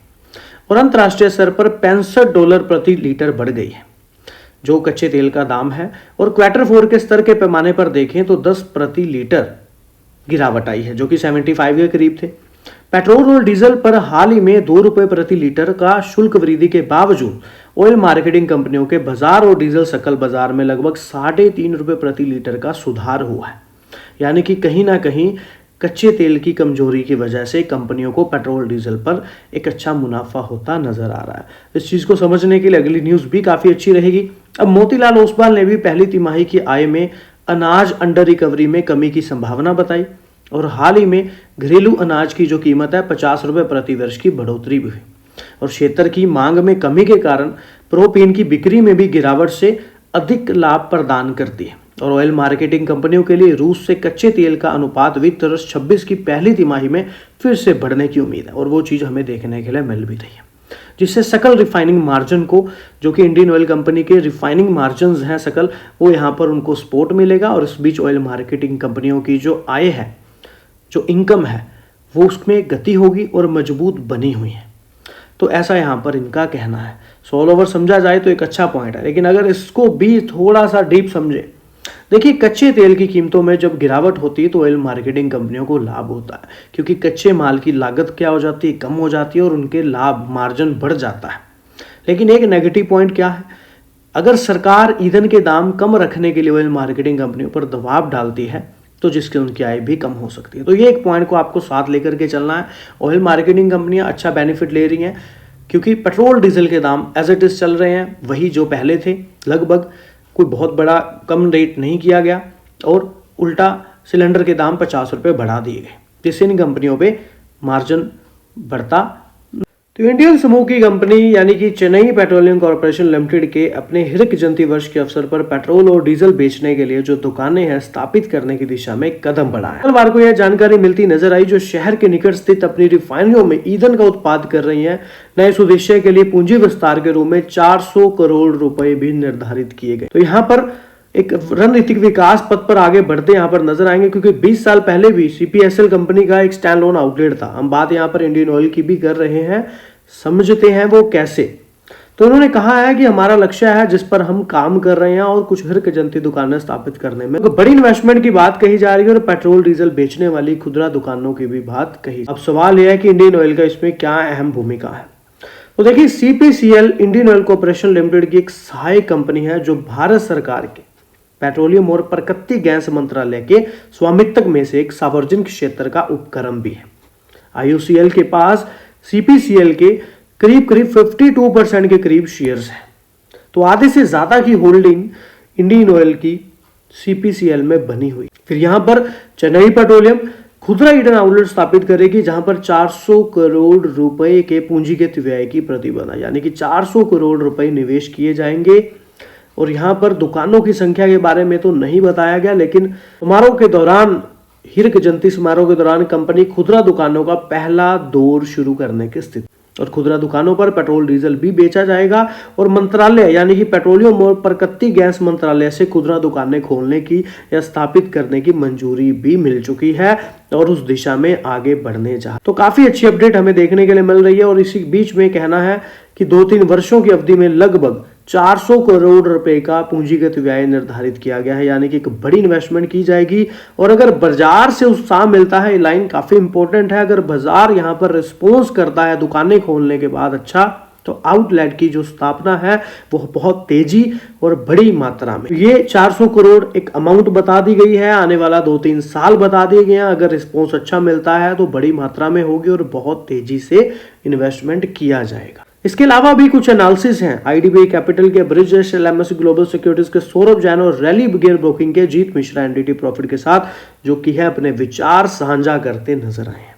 और अंतर्राष्ट्रीय स्तर पर $65 प्रति लीटर बढ़ गई है जो कच्चे तेल का दाम है। और Q4 के स्तर के पैमाने पर देखें तो 10 प्रति लीटर गिरावट आई है, जो कि 75 के करीब थे। पेट्रोल और डीजल पर हाल ही में ₹2 प्रति लीटर का शुल्क वृद्धि के बावजूद ऑयल मार्केटिंग कंपनियों के बाजार और डीजल सकल बाजार में लगभग ₹3.5 प्रति लीटर का सुधार हुआ है। यानी कि कहीं ना कहीं कच्चे तेल की कमजोरी की वजह से कंपनियों को पेट्रोल डीजल पर एक अच्छा मुनाफा होता नजर आ रहा है। इस चीज को समझने के लिए अगली न्यूज भी काफी अच्छी रहेगी। अब मोतीलाल ओसवाल ने भी पहली तिमाही की आय में अनाज अंडर रिकवरी में कमी की संभावना बताई और हाल ही में घरेलू अनाज की जो कीमत है 50 रुपए प्रति वर्ष की बढ़ोतरी भी हुई और क्षेत्र की मांग में कमी के कारण प्रोपेन की बिक्री में भी गिरावट से अधिक लाभ प्रदान करती है और ऑयल मार्केटिंग कंपनियों के लिए रूस से कच्चे तेल का अनुपात वित्त वर्ष 26 की पहली तिमाही में फिर से बढ़ने की उम्मीद है और वो चीज़ हमें देखने के लिए मिल भी रही है, जिससे सकल रिफाइनिंग मार्जिन को, जो कि इंडियन ऑयल कंपनी के रिफाइनिंग मार्जिन हैं सकल, वो यहाँ पर उनको सपोर्ट मिलेगा और इस बीच ऑयल मार्केटिंग कंपनियों की जो आय है, जो इनकम है, वो उसमें गति होगी और मजबूत बनी हुई है। तो ऐसा यहाँ पर इनका कहना है। ऑल ओवर समझा जाए तो एक अच्छा पॉइंट है, लेकिन अगर इसको भी थोड़ा सा डीप समझे, देखिए कच्चे तेल की कीमतों में जब गिरावट होती है तो ऑयल मार्केटिंग कंपनियों को लाभ होता है, क्योंकि कच्चे माल की लागत क्या हो जाती है, कम हो जाती है और उनके लाभ मार्जिन बढ़ जाता है। लेकिन एक नेगेटिव पॉइंट क्या है, अगर सरकार ईंधन के दाम कम रखने के लिए ऑयल मार्केटिंग कंपनियों पर दबाव डालती है तो जिसके उनकी आय भी कम हो सकती है। तो ये एक पॉइंट को आपको साथ लेकर के चलना है। ऑयल मार्केटिंग कंपनियां अच्छा बेनिफिट ले रही हैं, क्योंकि पेट्रोल डीजल के दाम एज इट इज चल रहे हैं, वही जो पहले थे लगभग, कोई बहुत बड़ा कम रेट नहीं किया गया और उल्टा सिलेंडर के दाम 50 रुपये बढ़ा दिए गए, जिससे इन कंपनियों पे मार्जिन बढ़ता। तो इंडियन समूह की कंपनी यानी कि चेन्नई पेट्रोलियम कॉर्पोरेशन लिमिटेड के अपने हिरक जयंती वर्ष के अवसर पर पेट्रोल और डीजल बेचने के लिए जो दुकानें हैं स्थापित करने की दिशा में कदम बढ़ाया। मंगलवार को यह जानकारी मिलती नजर आई, जो शहर के निकट स्थित अपनी रिफाइनरियों में ईंधन का उत्पादन कर रही है। नए इस उद्देश्य के लिए पूंजी विस्तार के रूप में 400 करोड़ रुपए भी निर्धारित किए गए। तो यहाँ पर एक रणनीतिक विकास पथ पर आगे बढ़ते यहाँ पर नजर आएंगे, क्योंकि 20 साल पहले भी सीपीएसएल कंपनी का एक स्टैंड लोन आउटलेट था। हम बात यहाँ पर इंडियन ऑयल की भी कर रहे हैं, समझते हैं वो कैसे। तो उन्होंने कहा है कि हमारा लक्ष्य है जिस पर हम काम कर रहे हैं और कुछ हिरक जयंती दुकानें स्थापित करने में बड़ी इन्वेस्टमेंट की बात कही जा रही है और पेट्रोल डीजल बेचने वाली खुदरा दुकानों की भी बात कही। अब सवाल यह है कि इंडियन ऑयल का इसमें क्या अहम भूमिका है। तो देखिए, CPCL Indian oil corporation limited की एक सहायक कंपनी है जो भारत सरकार के पेट्रोलियम और प्राकृतिक गैस मंत्रालय के स्वामित्व में से एक सार्वजनिक क्षेत्र का उपक्रम भी है। आईओसीएल के पास सीपीसीएल के करीब 52% के करीब शेयर्स हैं, तो आधे से ज्यादा की होल्डिंग इंडियन ऑयल की सीपीसीएल में बनी हुई। फिर यहां पर चेन्नई पेट्रोलियम खुदरा ईंधन आउटलेट स्थापित करेगी, जहां पर 400 करोड़ रुपए के पूंजीगत व्यय की प्रतिबंध, यानी कि 400 करोड़ रुपए निवेश किए जाएंगे। और यहाँ पर दुकानों की संख्या के बारे में तो नहीं बताया गया, लेकिन समारोह के दौरान, हिरक जयंती समारोह के दौरान कंपनी खुदरा दुकानों का पहला दौर शुरू करने की स्थिति, और खुदरा दुकानों पर पेट्रोल डीजल भी बेचा जाएगा। और मंत्रालय यानी कि पेट्रोलियम और प्राकृतिक गैस मंत्रालय से खुदरा दुकानें खोलने की या स्थापित करने की मंजूरी भी मिल चुकी है और उस दिशा में आगे बढ़ने जा। तो काफी अच्छी अपडेट हमें देखने के लिए मिल रही है। और इसी बीच में कहना है कि 2-3 वर्षों की अवधि में लगभग 400 करोड़ रुपए का पूंजीगत व्यय निर्धारित किया गया है, यानी कि एक बड़ी इन्वेस्टमेंट की जाएगी। और अगर बाजार से उत्साह मिलता है, लाइन काफी इंपॉर्टेंट है, अगर बाजार यहां पर रिस्पॉन्स करता है दुकानें खोलने के बाद अच्छा, तो आउटलेट की जो स्थापना है वो बहुत तेजी और बड़ी मात्रा में, ये 400 करोड़ एक अमाउंट बता दी गई है, आने वाला 2-3 साल बता दिए गए हैं। अगर रिस्पॉन्स अच्छा मिलता है तो बड़ी मात्रा में होगी और बहुत तेजी से इन्वेस्टमेंट किया जाएगा। इसके अलावा भी कुछ एनालिसिस हैं। आईडीबीआई कैपिटल के ब्रिजेश, एलएमएस ग्लोबल सिक्योरिटीज के सौरभ जैन और रैली गियर ब्रोकिंग के जीत मिश्रा एनडीटी प्रॉफिट के साथ जो कि है अपने विचार साझा करते नजर आए हैं।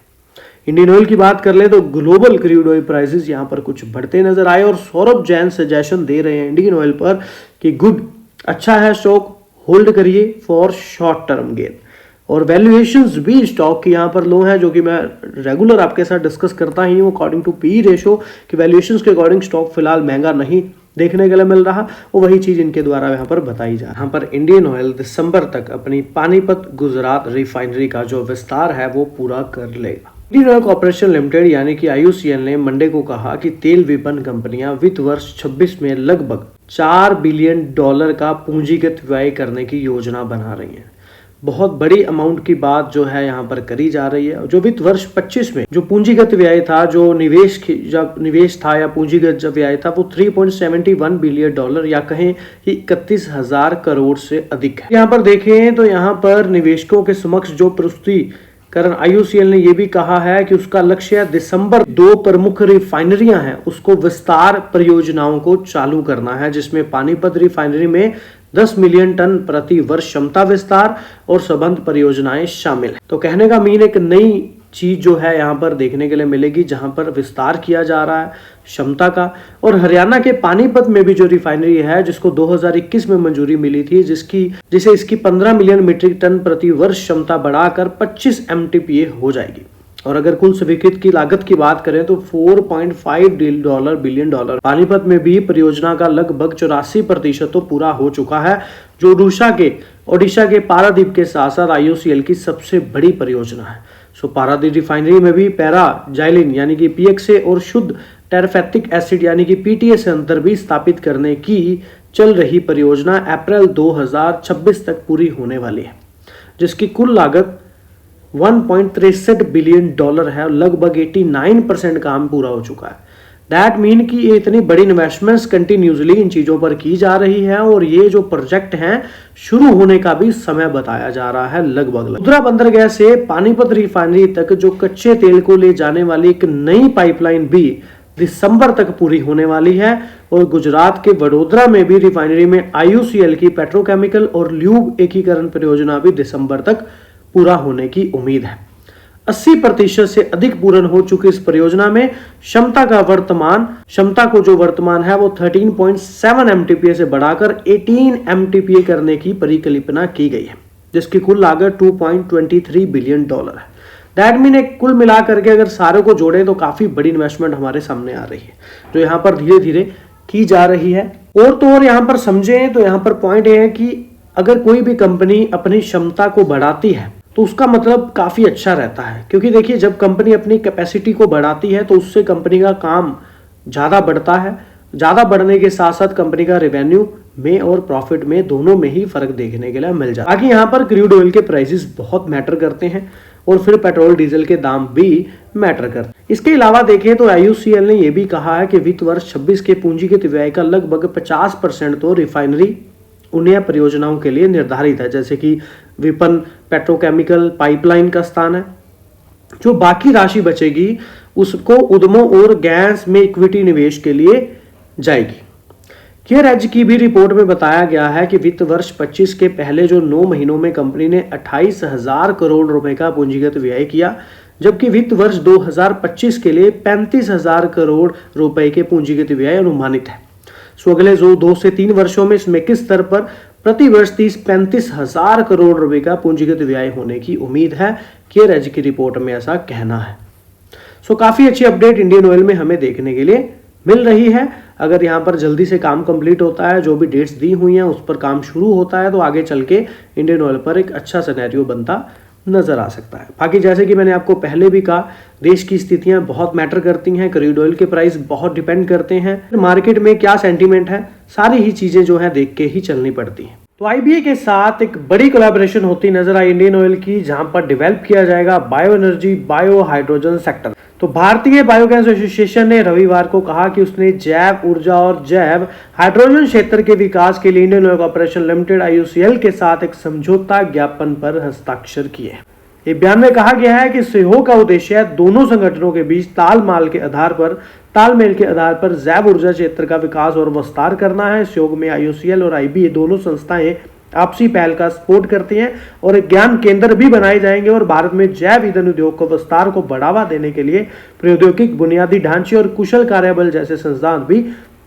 इंडियन ऑयल की बात कर ले तो ग्लोबल क्रूड ऑयल प्राइसेस यहां पर कुछ बढ़ते नजर आए और सौरभ जैन सजेशन दे रहे हैं इंडियन ऑयल पर कि गुड, अच्छा है स्टॉक, होल्ड करिए फॉर शॉर्ट टर्म गेन। और वैल्यूएशंस भी स्टॉक की यहाँ पर लो है, जो कि मैं रेगुलर आपके साथ डिस्कस करता ही हूँ अकॉर्डिंग टू पी रेशो, कि वैल्यूएशंस के अकॉर्डिंग स्टॉक फिलहाल महंगा नहीं देखने के लिए मिल रहा, और वही चीज इनके द्वारा यहाँ पर बताई जा रही है। यहाँ पर इंडियन ऑयल दिसंबर तक अपनी पानीपत गुजरात रिफाइनरी का जो विस्तार है वो पूरा कर लेगा। इंडियन ऑयल कॉर्पोरेशन लिमिटेड यानी कि आईओसीएल ने मंडे को कहा कि तेल विपणन कंपनियां वित्त वर्ष 26 में लगभग $4 बिलियन का पूंजीगत व्यय करने की योजना बना रही है। बहुत बड़ी अमाउंट की बात जो है यहाँ पर करी जा रही है। जो वित्त वर्ष 25 में जो पूंजीगत व्यय था, जो निवेश था या पूंजीगत जब व्यय था, वो $3.71 बिलियन या कहें कि 31,000 करोड़ से अधिक है। यहाँ पर देखें तो यहाँ पर निवेशकों के समक्ष जो प्रस्तुति कारण IOCL ने यह भी कहा है कि उसका लक्ष्य दिसंबर 2 प्रमुख रिफाइनरियां हैं उसको विस्तार परियोजनाओं को चालू करना है, जिसमें पानीपत रिफाइनरी में 10 मिलियन टन प्रति वर्ष क्षमता विस्तार और संबंध परियोजनाएं शामिल है। तो कहने का मीन एक नई चीज जो है यहाँ पर देखने के लिए मिलेगी, जहां पर विस्तार किया जा रहा है क्षमता का। और हरियाणा के पानीपत में भी जो रिफाइनरी है जिसको 2021 में मंजूरी मिली थी, जिसे इसकी 15 मिलियन मीट्रिक टन प्रति वर्ष क्षमता बढ़ाकर 25 MTPA हो जाएगी। और अगर कुल स्वीकृत की लागत की बात करें तो $4.5 बिलियन। पानीपत में भी परियोजना का लगभग 84% तो पूरा हो चुका है, जो ओडिशा के पारादीप के साथ साथ IOCL की सबसे बड़ी परियोजना है। सो पारादीप रिफाइनरी में भी पैराजाइलिन यानी कि PXA और शुद्ध टेरफेथिक एसिड यानी कि PTA संयंत्र भी स्थापित करने की चल रही परियोजना अप्रैल 2026 तक पूरी होने वाली है, जिसकी कुल लागत $1.63 बिलियन है। लगभग 89% काम पूरा हो चुका है। दैट मीन कि ये इतनी बड़ी इन्वेस्टमेंट्स कंटिन्यूसली इन चीजों पर की जा रही है और ये जो प्रोजेक्ट हैं शुरू होने का भी समय बताया जा रहा है लगभग। रुद्रा बंदरगाह से पानीपत रिफाइनरी तक जो कच्चे तेल को ले जाने वाली एक नई पाइपलाइन भी दिसंबर तक पूरी होने वाली है। और गुजरात के वडोदरा में भी रिफाइनरी में IOCL की पेट्रोकेमिकल और ल्यूब एकीकरण परियोजना भी दिसंबर तक पूरा होने की उम्मीद है। 80% से अधिक पूर्ण हो चुकी इस परियोजना में क्षमता को जो वर्तमान है वो 13.7 MTPA से बढ़ाकर 18 MTPA करने की परिकल्पना की गई है, जिसकी कुल लागत $2.23 बिलियन है। दैट मीन एक कुल मिलाकर के अगर सारे को जोड़े तो काफी बड़ी इन्वेस्टमेंट हमारे सामने आ रही है, जो यहाँ पर धीरे धीरे की जा रही है। और तो और यहाँ पर समझें तो यहाँ पर पॉइंट ये है कि अगर कोई भी कंपनी अपनी क्षमता को बढ़ाती है तो उसका मतलब काफी अच्छा रहता है, क्योंकि देखिए जब कंपनी अपनी कैपेसिटी को बढ़ाती है तो उससे कंपनी का काम ज्यादा बढ़ता है। ज्यादा बढ़ने के साथ साथ कंपनी का रेवेन्यू में और प्रॉफिट में दोनों में ही फर्क देखने के लिए मिल जाता है। बाकी यहाँ पर क्रूड ऑयल के प्राइसेस बहुत मैटर करते हैं और फिर पेट्रोल डीजल के दाम भी मैटर करते हैं। इसके अलावा देखें तो IOCL ने यह भी कहा है कि वित्त वर्ष 26 के पूंजीगत व्यय का लगभग 50% तो रिफाइनरी उन्नयन परियोजनाओं के लिए निर्धारित है, जैसे कि विपणन, पेट्रोकेमिकल, पाइपलाइन का स्थान है। जो बाकी राशि बचेगी उसको उद्यमों और गैस में इक्विटी निवेश के लिए जाएगी। केयर एज की भी रिपोर्ट में बताया गया है कि वित्त वर्ष 25 के पहले जो 9 महीनों में कंपनी ने 28,000 करोड़ रुपए का पूंजीगत व्यय किया, जबकि वित्त वर्ष 2025 के लिए 35,000 करोड़ रुपए के पूंजीगत व्यय अनुमानित है। सो अगले जो 2 से 3 वर्षों में इसमें किस स्तर पर प्रति वर्ष 30-35 हजार करोड़ रुपए का पूंजीगत व्यय होने की उम्मीद है। केयर एज की रिपोर्ट में ऐसा कहना है। सो काफी अच्छी अपडेट इंडियन ऑयल में हमें देखने के लिए मिल रही है। अगर यहाँ पर जल्दी से काम कंप्लीट होता है, जो भी डेट्स दी हुई हैं उस पर काम शुरू होता है, तो आगे चल के इंडियन ऑयल पर एक अच्छा सिनेरियो बनता नजर आ सकता है। बाकी जैसे कि मैंने आपको पहले भी कहा, देश की स्थितियां बहुत मैटर करती हैं, क्रूड ऑयल के प्राइस बहुत डिपेंड करते हैं, मार्केट में क्या सेंटीमेंट है, सारी ही चीजें जो है देख के ही चलनी पड़ती हैं। तो IBA के साथ एक बड़ी कोलैबोरेशन होती नजर आई इंडियन ऑयल की, जहां पर डेवलप किया जाएगा bio energy, bio hydrogen sector. तो भारतीय बायोगैस एसोसिएशन ने रविवार को कहा कि उसने जैव ऊर्जा और जैव हाइड्रोजन क्षेत्र के विकास के लिए Indian oil corporation limited IOCL के साथ एक समझौता ज्ञापन पर हस्ताक्षर किए। एक बयान में कहा गया है कि सहयोग का उद्देश्य दोनों संगठनों के बीच तालमेल के आधार पर जैव ऊर्जा क्षेत्र का विकास और विस्तार करना है। सहयोग में IOCL और IBA दोनों संस्थाएं आपसी पहल का सपोर्ट करती हैं और एक ज्ञान केंद्र भी बनाए जाएंगे और भारत में जैव ईंधन उद्योग को विस्तार को बढ़ावा देने के लिए प्रौद्योगिक बुनियादी ढांचे और कुशल कार्यबल जैसे संस्थान भी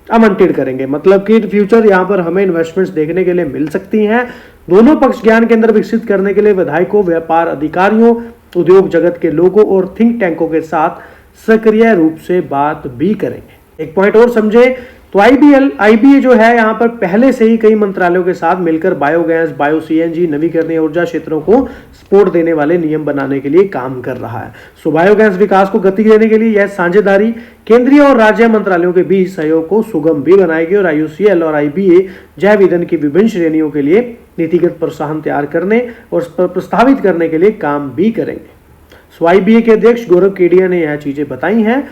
आवंटित करेंगे। मतलब कि फ्यूचर यहाँ पर हमें इन्वेस्टमेंट्स देखने के लिए मिल सकती हैं। दोनों पक्ष ज्ञान केंद्र विकसित करने के लिए विधायकों, व्यापार अधिकारियों, उद्योग जगत के लोगों और थिंक टैंकों के साथ सक्रिय रूप से बात भी करेंगे। एक पॉइंट और समझे तो IBA जो है यहाँ पर पहले से ही कई मंत्रालयों के साथ मिलकर बायोगैस, बायो CNG, नवीकरणीय ऊर्जा क्षेत्रों को सपोर्ट देने वाले नियम बनाने के लिए काम कर रहा है। सो बायोगैस विकास को गति देने के लिए यह साझेदारी केंद्रीय और राज्य मंत्रालयों के बीच सहयोग को सुगम भी बनाएगी और IOCL और IBA जैव ईंधन की विभिन्न श्रेणियों के लिए नीतिगत प्रोत्साहन तैयार करने और उस पर प्रस्तावित करने के लिए काम भी करेंगे। सो IBA के अध्यक्ष गौरव केडिया ने यह चीजें बताई हैं।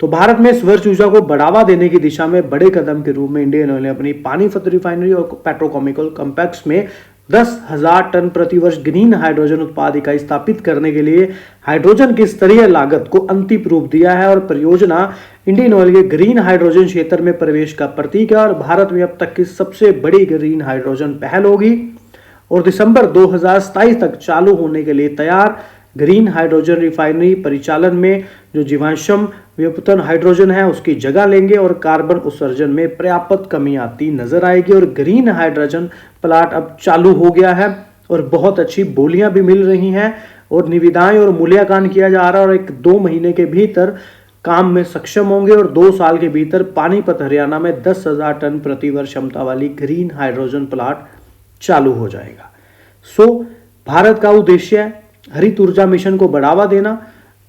तो भारत में स्वच्छ ऊर्जा को बढ़ावा देने की दिशा में बड़े कदम के रूप में इंडियन ऑयल ने अपनी पानीपत रिफाइनरी और पेट्रोकेमिकल कॉम्प्लेक्स में 10,000 टन प्रतिवर्ष ग्रीन हाइड्रोजन उत्पाद इकाई स्थापित करने के लिए हाइड्रोजन की स्तरीय लागत को अंतिम रूप दिया है और परियोजना इंडियन ऑयल के ग्रीन हाइड्रोजन क्षेत्र में प्रवेश का प्रतीक है और भारत में अब तक की सबसे बड़ी ग्रीन हाइड्रोजन पहल होगी और दिसंबर 2027 तक चालू होने के लिए तैयार। ग्रीन हाइड्रोजन रिफाइनरी परिचालन में जो जीवाश्म व्युत्पन्न हाइड्रोजन है उसकी जगह लेंगे और कार्बन उत्सर्जन में पर्याप्त कमी आती नजर आएगी और ग्रीन हाइड्रोजन प्लांट अब चालू हो गया है और बहुत अच्छी बोलियां भी मिल रही हैं और निविदाएं और मूल्यांकन किया जा रहा है और 1-2 महीने के भीतर काम में सक्षम होंगे और 2 साल के भीतर पानीपत हरियाणा में 10,000 टन प्रतिवर्ष क्षमता वाली ग्रीन हाइड्रोजन प्लांट चालू हो जाएगा। भारत का उद्देश्य है हरित ऊर्जा मिशन को बढ़ावा देना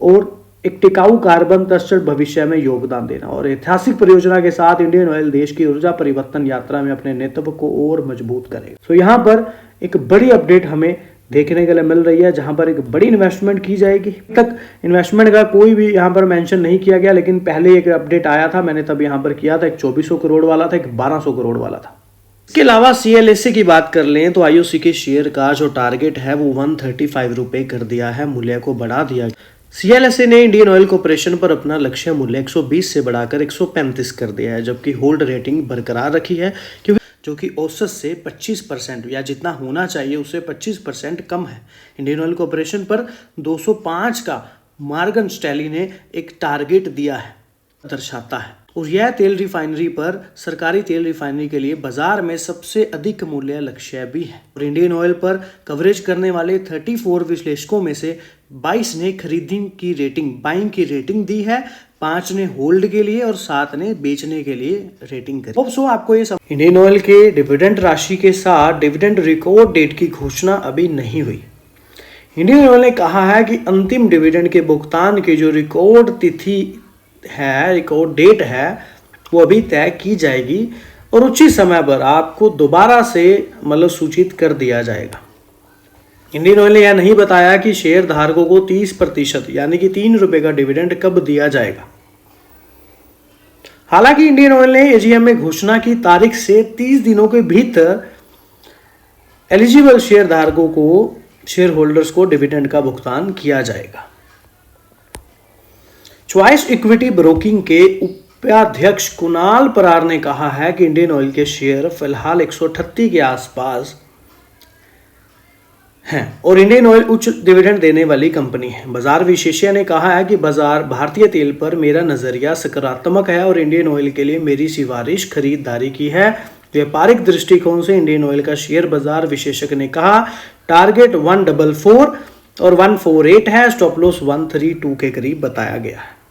और एक टिकाऊ कार्बन तटस्थ भविष्य में योगदान देना और ऐतिहासिक परियोजना के साथ इंडियन ऑयल देश की ऊर्जा परिवर्तन यात्रा में अपने नेतृत्व को और मजबूत करेगा। यहाँ पर एक बड़ी अपडेट हमें देखने के लिए मिल रही है जहां पर एक बड़ी इन्वेस्टमेंट की जाएगी। तक इन्वेस्टमेंट का कोई भी यहाँ पर मेंशन नहीं किया गया, लेकिन पहले एक अपडेट आया था, मैंने तब यहाँ पर किया था, एक 2400 करोड़ वाला था, एक 1200 करोड़ वाला था। इसके अलावा CLSA की बात कर लें तो IOC के शेयर का जो टारगेट है वो 135 रुपए कर दिया है, मूल्य को बढ़ा दिया। CLSA ने इंडियन ऑयल कॉर्पोरेशन पर अपना लक्ष्य मूल्य 120 से बढ़ाकर 135 कर दिया है, जबकि होल्ड रेटिंग बरकरार रखी है क्योंकि जो कि औसत से 25% या जितना होना चाहिए उससे 25% कम है। इंडियन ऑयल कॉर्पोरेशन पर 205 का मॉर्गन स्टैनली ने एक टारगेट दिया है, दर्शाता है और यह तेल रिफाइनरी पर सरकारी तेल रिफाइनरी के लिए बाजार में सबसे अधिक मूल्य लक्ष्य भी है और इंडियन ऑयल पर कवरेज करने वाले 34 विश्लेषकों में से 22 ने खरीदने की रेटिंग, बाइंग की रेटिंग दी है, 5 ने होल्ड के लिए और 7 ने बेचने के लिए रेटिंग करी। सो आपको ये इंडियन ऑयल के डिविडेंड राशि के साथ डिविडेंड रिकॉर्ड डेट की घोषणा अभी नहीं हुई। इंडियन ऑयल ने कहा है कि अंतिम डिविडेंड के भुगतान की जो रिकॉर्ड तिथि है, रिकॉर्ड डेट है, वो अभी तय की जाएगी और उचित समय पर आपको दोबारा से सूचित कर दिया जाएगा। इंडियन ऑयल ने यह नहीं बताया कि शेयर धारकों को 30% यानी कि 3 रुपए का डिविडेंड कब दिया जाएगा। हालांकि इंडियन ऑयल ने AGM में घोषणा की तारीख से 30 दिनों के भीतर एलिजिबल शेयर धारकों को, शेयर होल्डर्स को डिविडेंड का भुगतान किया जाएगा। चॉइस इक्विटी ब्रोकिंग के उपाध्यक्ष कुणाल परार ने कहा है कि इंडियन ऑयल के शेयर फिलहाल 138 के आसपास हैं और इंडियन ऑयल उच्च डिविडेंड देने वाली कंपनी है। बाजार विशेषज्ञ ने कहा है कि बाजार भारतीय तेल पर मेरा नजरिया सकारात्मक है और इंडियन ऑयल के लिए मेरी सिफारिश खरीदारी की है। व्यापारिक दृष्टिकोण से इंडियन ऑयल का शेयर बाजार विशेषज्ञ ने कहा टारगेट 144 और 148 है, स्टॉप लॉस 132 के करीब बताया गया है।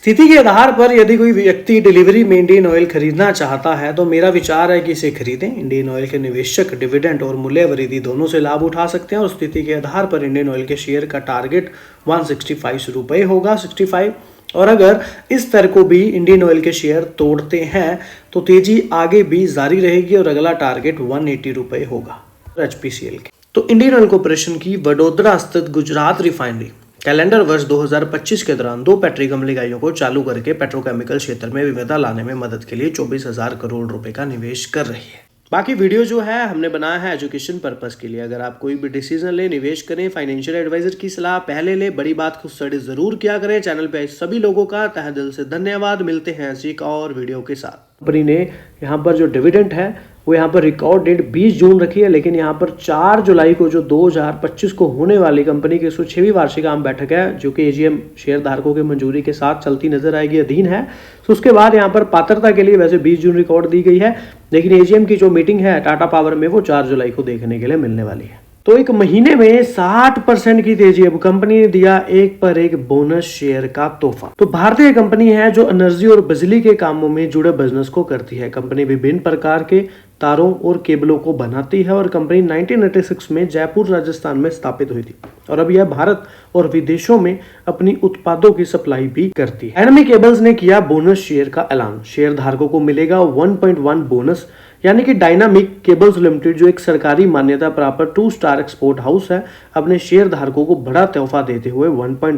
स्थिति के आधार पर यदि कोई व्यक्ति डिलीवरी में इंडियन ऑयल खरीदना चाहता है तो मेरा विचार है कि इसे खरीदें। इंडियन ऑयल के निवेशक डिविडेंड और मूल्य वृद्धि दोनों से लाभ उठा सकते हैं और स्थिति के आधार पर इंडियन ऑयल के शेयर का टारगेट 165 रुपए होगा, 65, और अगर इस स्तर को भी इंडियन ऑयल के शेयर तोड़ते हैं तो तेजी आगे भी जारी रहेगी और अगला टारगेट 180 रुपए होगा HPCL के। तो इंडियन ऑयल कॉर्पोरेशन की वडोदरा स्थित गुजरात रिफाइनरी कैलेंडर वर्ष 2025 के दौरान 2 पेट्रोकेमिकल इकाइयों को चालू करके पेट्रोकेमिकल क्षेत्र में विविधता लाने में मदद के लिए 24,000 करोड़ रुपए का निवेश कर रही है। बाकी वीडियो जो है हमने बनाया है एजुकेशन पर्पस के लिए। अगर आप कोई भी डिसीजन ले, निवेश करें, फाइनेंशियल एडवाइजर की सलाह पहले ले, बड़ी बात को स्टडी जरूर किया करें। चैनल पे सभी लोगों का तहे दिल से धन्यवाद। मिलते हैं ऐसी एक और वीडियो के साथ। कंपनी ने यहाँ पर जो डिविडेंड है वो यहाँ पर रिकॉर्ड डेट 20 जून रखी है, लेकिन यहाँ पर 4 जुलाई को जो 2025 को होने वाली कंपनी की 106वीं वार्षिक आम बैठक है जो कि AGM शेयर धारकों की मंजूरी के साथ चलती नजर आएगी, अधीन है। तो उसके बाद यहाँ पर पात्रता के लिए वैसे 20 जून रिकॉर्ड दी गई है, लेकिन AGM की जो मीटिंग है टाटा पावर में वो 4 जुलाई को देखने के लिए मिलने वाली है। तो एक महीने में 60% की तेजी। अब कंपनी ने दिया एक पर एक बोनस शेयर का तोहफा। तो भारतीय कंपनी है जो एनर्जी और बिजली के कामों में जुड़े बिजनेस को करती है। कंपनी विभिन्न प्रकार के तारों और केबलों को बनाती है और कंपनी 1986 में जयपुर राजस्थान में स्थापित हुई थी और अब यह भारत और विदेशों में अपनी उत्पादों की सप्लाई भी करती है। डायनामिक केबल्स ने किया बोनस शेयर का ऐलान। शेयर धारकों को मिलेगा 1.1 बोनस, यानी कि डायनामिक केबल्स लिमिटेड जो एक सरकारी मान्यता प्राप्त 2 स्टार एक्सपोर्ट हाउस है, अपने शेयर धारकों को बड़ा तोहफा देते हुए 1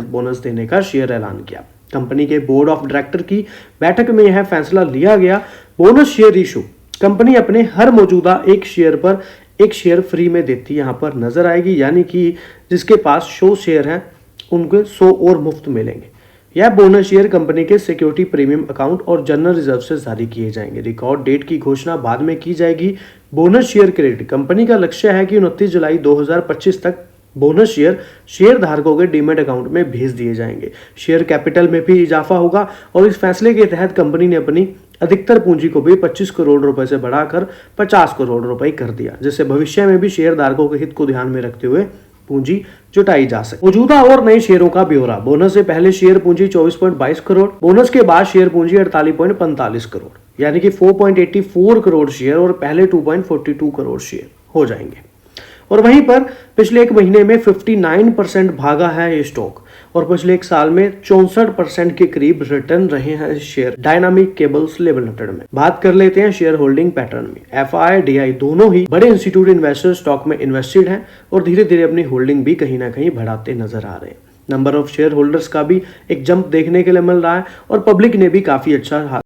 बोनस देने का शेयर ऐलान किया। कंपनी के बोर्ड ऑफ डायरेक्टर की बैठक में यह फैसला लिया गया। Bonus share issue. कंपनी अपने हर मौजूदा एक शेयर पर एक शेयर फ्री में देती यहाँ पर नजर आएगी, यानी कि जिसके पास 100 शेयर हैं उनको 100 और मुफ्त मिलेंगे। यह बोनस शेयर कंपनी के सिक्योरिटी प्रीमियम अकाउंट और जनरल रिजर्व से जारी किए जाएंगे। रिकॉर्ड डेट की घोषणा बाद में की जाएगी। बोनस शेयर क्रेडिट कंपनी का लक्ष्य है कि 29 जुलाई 2025 तक बोनस शेयर धारकों के डीमैट अकाउंट में भेज दिए जाएंगे। शेयर कैपिटल में भी इजाफा होगा और इस फैसले के तहत कंपनी ने अपनी अधिकतर पूंजी को भी 25 करोड़ रुपए से बढ़ाकर 50 करोड़ रुपए कर दिया, जिससे भविष्य में भी शेयर धारकों के हित को ध्यान में रखते हुए पूंजी जुटाई जा सके। मौजूदा और नए शेयरों का ब्यौरा। बोनस से पहले शेयर पूंजी 24.22 करोड़, बोनस के बाद शेयर पूंजी 48.45 करोड़, यानी कि 4.84 करोड़ शेयर और पहले 2.42 करोड़ शेयर हो जाएंगे। और वहीं पर पिछले एक महीने में 59% भागा है ये स्टॉक और पिछले एक साल में 64% के करीब रिटर्न रहे हैं इस शेयर डायनामिक केबल्स लिमिटेड में। बात कर लेते हैं शेयर होल्डिंग पैटर्न में। एफआई डीआई दोनों ही बड़े इंस्टीट्यूट इन्वेस्टर स्टॉक में इन्वेस्टेड हैं और धीरे धीरे अपनी होल्डिंग भी कहीं ना कहीं बढ़ाते नजर आ रहे हैं। नंबर ऑफ शेयर होल्डर्स का भी एक जंप देखने के लिए मिल रहा है और पब्लिक ने भी काफी अच्छा